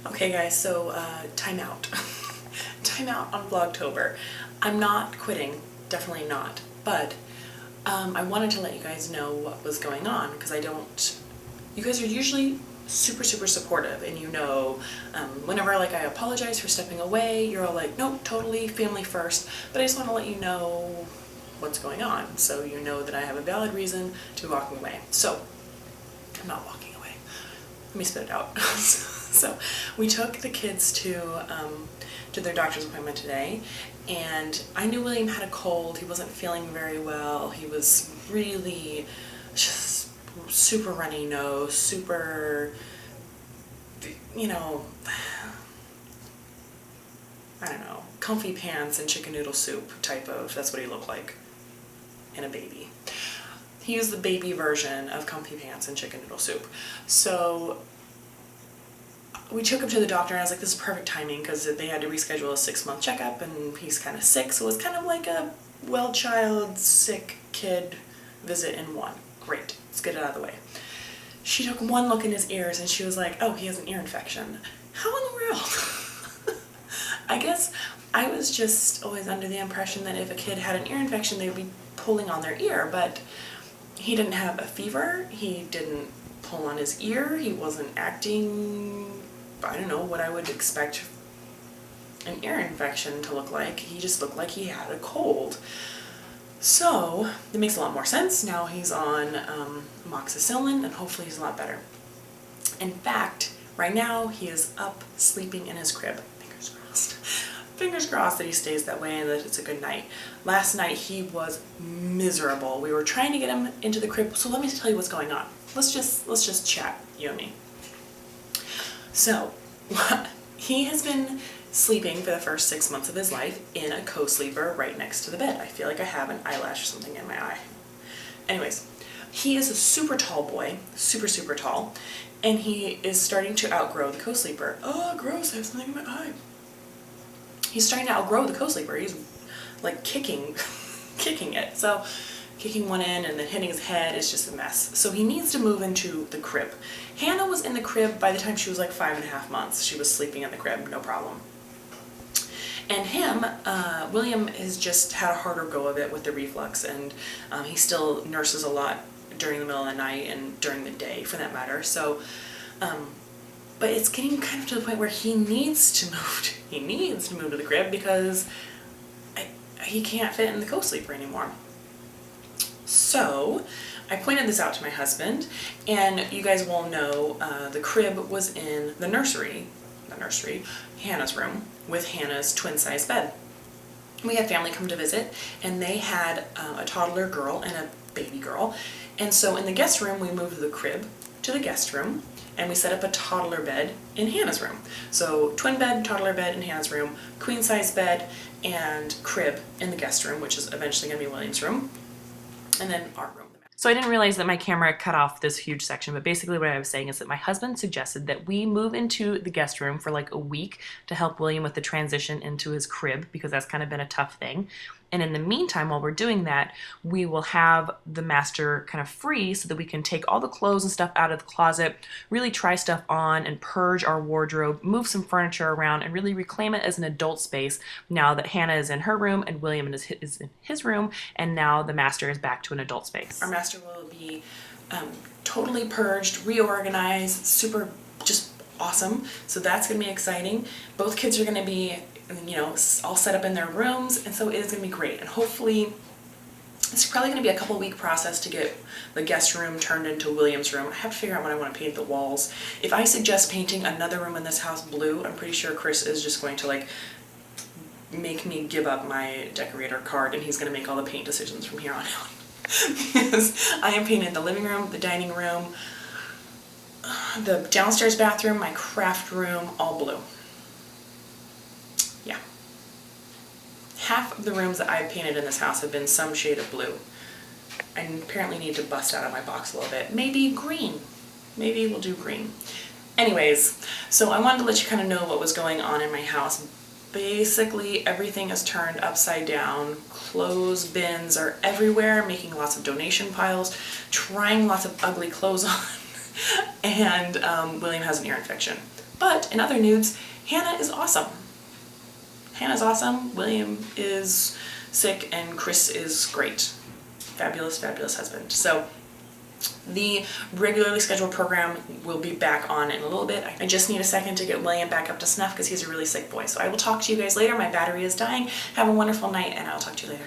Okay guys, so time out. Time out on Vlogtober. I'm not quitting, definitely not, but I wanted to let you guys know what was going on because you guys are usually super supportive, and whenever I apologize for stepping away, you're all like, nope, totally family first, but I just want to let you know what's going on so you know that I have a valid reason to be walking away. So I'm not walking away. Let me spit it out. So we took the kids to their doctor's appointment today, and I knew William had a cold. He wasn't feeling very well. He was really just super runny nose, super, I don't know, comfy pants and chicken noodle soup type of, that's what he looked like in a baby. He was the baby version of comfy pants and chicken noodle soup. So we took him to the doctor, and I was like, this is perfect timing because they had to reschedule a 6-month checkup, and he's kind of sick, so it was kind of like a well child, sick kid visit in one. Great, let's get it out of the way. She took one look in his ears and she was like, oh, he has an ear infection. How in the world? I guess I was just always under the impression that if a kid had an ear infection, they would be pulling on their ear, but he didn't have a fever, he didn't pull on his ear, he wasn't acting, I don't know, what I would expect an ear infection to look like. He just looked like he had a cold. So it makes a lot more sense. Now he's on amoxicillin, and hopefully he's a lot better. In fact, right now he is up sleeping in his crib. Fingers crossed. Fingers crossed that he stays that way and that it's a good night. Last night he was miserable. We were trying to get him into the crib, so let me tell you what's going on. Let's just chat, you and me. So he has been sleeping for the first 6 months of his life in a co-sleeper right next to the bed. I feel like I have an eyelash or something in my eye. Anyways, he is a super tall boy, super tall, and he is starting to outgrow the co-sleeper. Oh, gross, I have something in my eye. He's starting to outgrow the co-sleeper. He's like kicking it. So kicking one in and then hitting his head is just a mess. So he needs to move into the crib. Hannah was in the crib by the time she was like 5.5 months. She was sleeping in the crib, no problem. And him, William has just had a harder go of it with the reflux, and he still nurses a lot during the middle of the night and during the day for that matter. So, but it's getting kind of to the point where he needs to move to the crib because he can't fit in the co-sleeper anymore. So I pointed this out to my husband, and you guys will know the crib was in the nursery, Hannah's room, with Hannah's twin-size bed. We had family come to visit, and they had a toddler girl and a baby girl, and so in the guest room we moved the crib to the guest room, and we set up a toddler bed in Hannah's room. So twin bed, toddler bed in Hannah's room, queen-size bed, and crib in the guest room, which is eventually going to be William's room, and then our room. So I didn't realize that my camera cut off this huge section, but basically what I was saying is that my husband suggested that we move into the guest room for like a week to help William with the transition into his crib, because that's kind of been a tough thing. And in the meantime, while we're doing that, we will have the master kind of free so that we can take all the clothes and stuff out of the closet, really try stuff on and purge our wardrobe, move some furniture around, and really reclaim it as an adult space now that Hannah is in her room and William is in his room, and now the master is back to an adult space. Our master will be totally purged, reorganized, super just awesome. So that's going to be exciting. Both kids are going to be all set up in their rooms, and so it is going to be great. And hopefully, it's probably going to be a couple-week process to get the guest room turned into William's room. I have to figure out what I want to paint the walls. If I suggest painting another room in this house blue, I'm pretty sure Chris is just going to make me give up my decorator card, and he's going to make all the paint decisions from here on out. Because I am painting the living room, the dining room, the downstairs bathroom, my craft room, all blue. Yeah. Half of the rooms that I've painted in this house have been some shade of blue. I apparently need to bust out of my box a little bit. Maybe green. Maybe we'll do green. Anyways, so I wanted to let you kind of know what was going on in my house. Basically, everything is turned upside down. Clothes bins are everywhere, making lots of donation piles, trying lots of ugly clothes on. and William has an ear infection. But in other nudes, Hannah is awesome. Hannah's awesome, William is sick, and Chris is great. Fabulous, fabulous husband. So the regularly scheduled program will be back on in a little bit. I just need a second to get William back up to snuff because he's a really sick boy. So I will talk to you guys later. My battery is dying. Have a wonderful night, and I'll talk to you later.